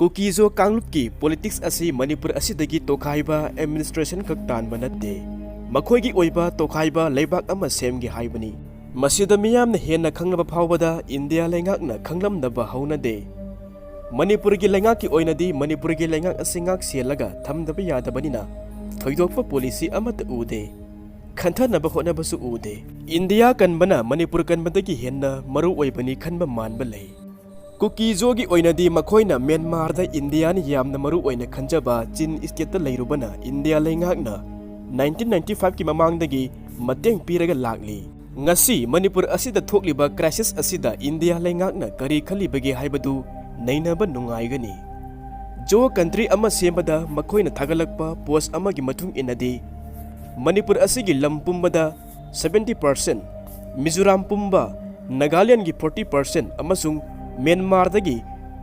कुकीजो कांगलुप की पॉलिटिक्स असी मणिपुर असिदगी तोखाइबा एडमिनिस्ट्रेशन खक तानबा नत्ते मखोइगी ओइबा तोखाइबा लेबाक अमा सेमगे हाइबनी मसिदा मियामना हेन्ना खंगनबा फावबदा इंडिया लेंगाकना खंगलमदबा हौनदे मणिपुर की लेंगाक की ओइनदी मणिपुर की लेंगाक असिंगाक सेलगा थमदबा यादबनिना थोइदोकपा पॉलिसी अमत उदे खंथनबा होनबसु उदे इंडिया कनबना मणिपुर कनबदगी हेन्ना मरु ओइबनी खनबा मानबा लई कुकीजो की ओइनदी मखोइना म्यांमार दा इंडिया नि यामना मरु ओइना खंजबा चिन स्टेट लेरुबना इंडिया लेंगाकना 1995 की ममांगदगी मतेंग पीरगा लागली ngasi मणिपुर असिदा थोकलिबा क्राइसिस असिदा इंडिया लेंगाकना करी खलिबगे हाइबदु नैनबा नुंगाइगनी जो कंट्री अमा सेमबदा मखोइना थागलकपा पोस्ट अमागी मथुंग इनदी मणिपुर असिगी लम पुंबदा 70% मिजोराम पुंबा नागालैंड की 40% अमसुंग म्यांमार दगी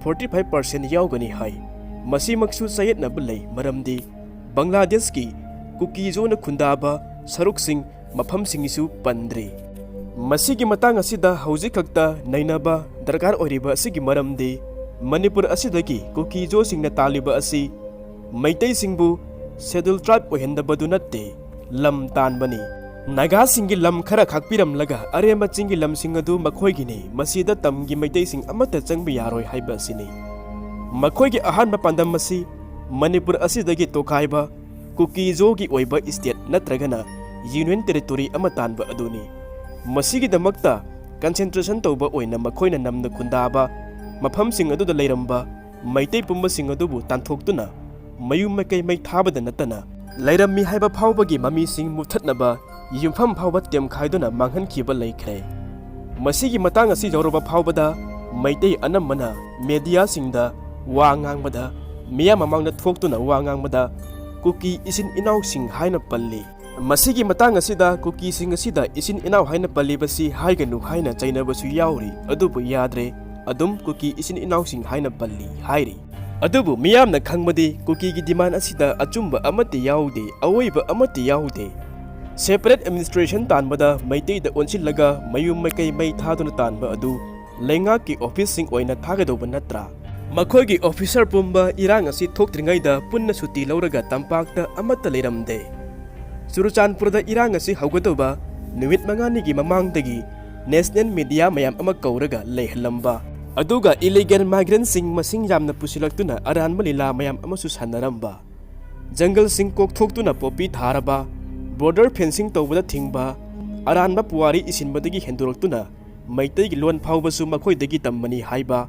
45% यावगनी हाई मसीमक्सु सयेतनबा लई मरमदी बांग्लादेश की कुकीजोना खुंदाबा सरुकसिंग मफमसिंगिसु पंद्री मसीगी मतांग असिदा हौजिक खक्ता नैनबा दरकार ओइरिबा असिगी मरमदी मणिपुर असिदगी कुकीजो सिंगना तालिबा असि मैतै सिंगबु शेड्यूल ट्राइब ओहेंदबदु नत्ते लम तानबनी नागा सिंगी लम खरा खाकपिरमलगा अरेंबा चिंगी लम सिंगदु मखोइगिनी मसीदा तमगी मैतै सिंग अमता चंगबा यारोय हाइबा असिनी मखोइगी अहानबा पांदम मसी मणिपुर असिदगी तोखाइबा कुकीजो की ओइबा स्टेट नत्रगना यूनियन टेरिटोरी अमा तानबा अदुनी मसीगी दमक्ता कंसेंट्रेशन तौबा ओइना मखोइना नमना खुंदाबा मफम सिंग अदुदा लेरंबा मैतै पुंबा सिंग अदुबु तांथोक्तुना मयुम मकै मै थाबदा नतना लेरम्मी हाइबा फावबगी ममी सिंग मुथतनबा युमफम फावबा तेमखाइदुना मांगहनखिबा लेखरे मसीगी मतांग असि जौरबा फावबदा मैतै अनमना मीडिया सिंगदा वा ngangbada मिया ममांगना थोक्तुना वा ngangbada कुकी इसिन इनाउ सिंग हाइना पल्ली मसीगी मतांग असिदा कुकी सिंग असिदा इसिन इनाउ हाइना पल्लीबसी हाइगनु हाइना चैनबसु याउरी अदुबु याद्रे अदुम कुकी इसिन इनाउ सिंग हाइना पल्ली हाइरी अदुबु मियामना खंगमदी कुकी की डिमांड असिदा अचुंबा अमति याउदे अवोइबा अमति याउदे सेपरेट एडमिनिस्ट्रेशन तानबदा मैतैदा ओनसिलगा मयुम मकै मै थादुना तानबा अदु लेंगा की ऑफिस सिंग ओइना थागदोबा नत्रा मखोइगी ऑफिसर पुंबा इरांग असि थोक्त्रिङैदा पुन्ना सुटी लौरगा तंपाक्ता अमत्ता लेरमदे चुरुचानपुरदा इरांग असि हौगदोबा नुमित मंगानिगी ममांगदगी नेशनल मीडिया मयाम अमा कौरगा लेहलंबा अदुगा इलीगल माइग्रेंट सिंग मसिंग यामना पुसिलक्तुना अरानबा लीला मयाम अमसु सानरंबा जंगल सिंग कोकथोक्तुना पोपी थारबा बॉर्डर फेंसिंग तौबदा थिंगबा अरानबा पुवारी इसिनबदगी हेंदोरक्तुना मैतैगी लोन फावबसु मखोइदगी तम्मनी हाइबा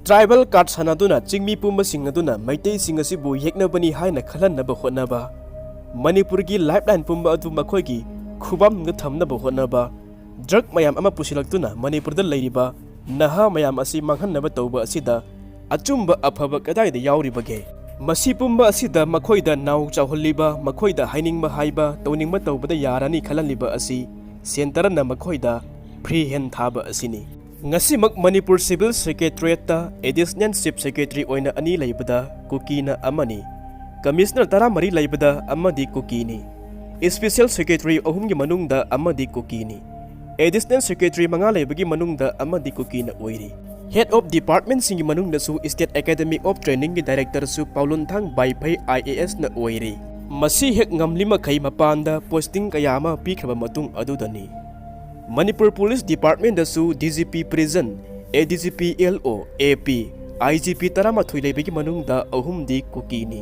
ट्राइबल कार्ड सानादुना चिंगमी पुंबा सिंगदुना मैतै सिंग असिबु येक्नबनी हाइना खलनबा होनबा मणिपुर की लाइफलाइन पुंबा अदु मखोइगी खुबामगा थमनबा होनबा ड्रग मयाम अमा पुसिलक्तुना मणिपुरदा लैरिबा नहा मयाम असि मांगहनबा तौबा असिदा अचुंबा अफबा कदाइदा याउरिबगे मसी पुंबा असिदा मखोइदा नाउ चाहलिबा मखोइदा हाइनिंगबा हाइबा तौनिंगबा तौबदा यारानी खलनलिबा असि सेंटरना मखोइदा फ्री हैंड थाबा असिनी ngasimak manipur civil secretariat ta additional chief secretary oina ani leibada kuki na amani commissioner tara mari leibada amadi kuki ni special secretary ahum gi manungda amadi kuki ni additional secretary manga leibagi manungda amadi kuki na oiri head of department singi manungda su state academy of training gi director su paulun thang baiphai IAS na oiri masi hek ngamlima khai mapanda posting kayama pikhaba matung adudani Manipur police department दसु DGP prison ADGP LO AP IGP तरामाथुई लेबेगी मनुंगदा अहुमदी कुकीनी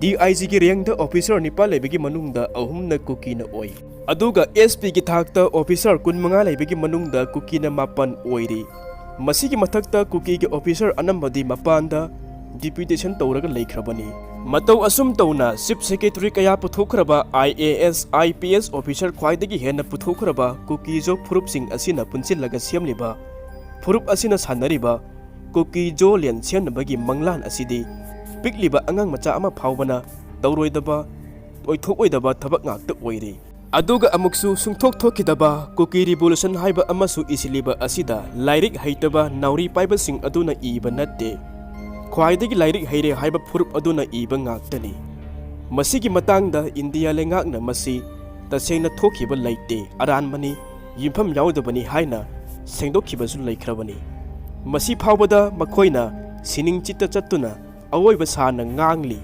DIG की rank the officer Nipah लेबेगी मनुंगदा अहुमना कुकीना ओई अदुगा SP की थाकता officer कुनमंगा लेबेगी मनुंगदा कुकीना मापन ओइरी मसीगी मथकता cookie के officer अनंबदी मपानदा deputation तौरगा लेखरबनी मतौ assume तौना chief secretary कया पुथोखरबा IAS IPS officer ख्वाइदगी हेना पुथोखरबा कुकीजो फुरुप सिंग असिना पुनसिलगा सेमलिबा फुरुप असिना सानरिबा कुकीजो लेन सेमनबगी मंगलान असिदी पिकलिबा अंगांग मचा अमा फावबना तौरोइदबा ओइथोकओइदबा थबक ngakta ओइरी अदुगा अमुक्सु सुंथोक थोकिदबा कुकी रिवोल्यूशन हाइबा अमासु इसिलिबा असिदा लाइरिक हैतबा नाउरी पाइबा सिंग अदुना इबा नत्ते ख्वाइदगी लाइरिक हैरे हाइबा फुरुप अदुना इबा ngaktani मसीगी मतांगदा इंडिया लेंगाकना मसी तसेंगना थोखिबा लैते अरानबनी युमफम याउदबनी हाइना सेंदोखिबसु लैखरबनी मसी फावबदा मखोइना सिनिंग चित्ता चत्तुना awoiba sana ngangli.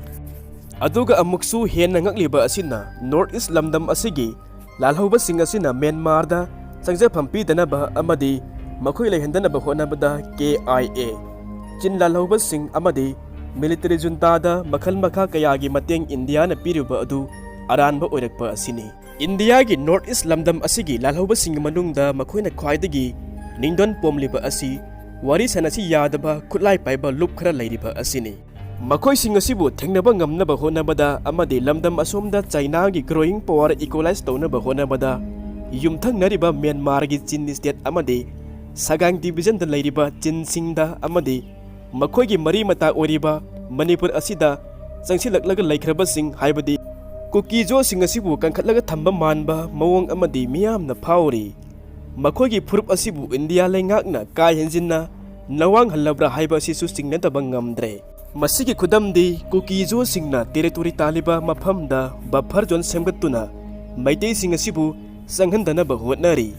Aduga amuksu henna ngakliba asina North East lamdam asigi lalhaubasing asina Myanmar da sangjafam pidanaba amadi makhoi leihandanaba honabada KIA Chin lalhaubasing amadi military junta da makhal makha kayagi mateng India na piruba adu aranba oirakpa asini. India gi North East lamdam asigi lalhaubasing manungda makhoina khwaidagi ningdon pomliba asi wari sanasi yadaba khutlai paiba lup khara leiriba asini. Makhoi sing asibu thengnaba ngamnaba honabada amadi lamdam asomda China gi growing power equalize townaba honabada yumthang nariba Myanmar gi Chin state amadi sagang division da leiriba Chin singda amadi makhoi gi mari mata oriba Manipur asida changsilaklaga leikrabasing haibadi KUKI jo sing asibu kankhatlaga thamba manba mawong amadi miyamna phawri. Makhoi gi phurup asibu India leingakna kai henjinna nawang halabra haiba si su singna tabang ngamdre. Masigi khudamdi KUKI jo singna territory taliba maphamda buffer zone semgatuna maitei sing asibu sanghandanaba hotnari.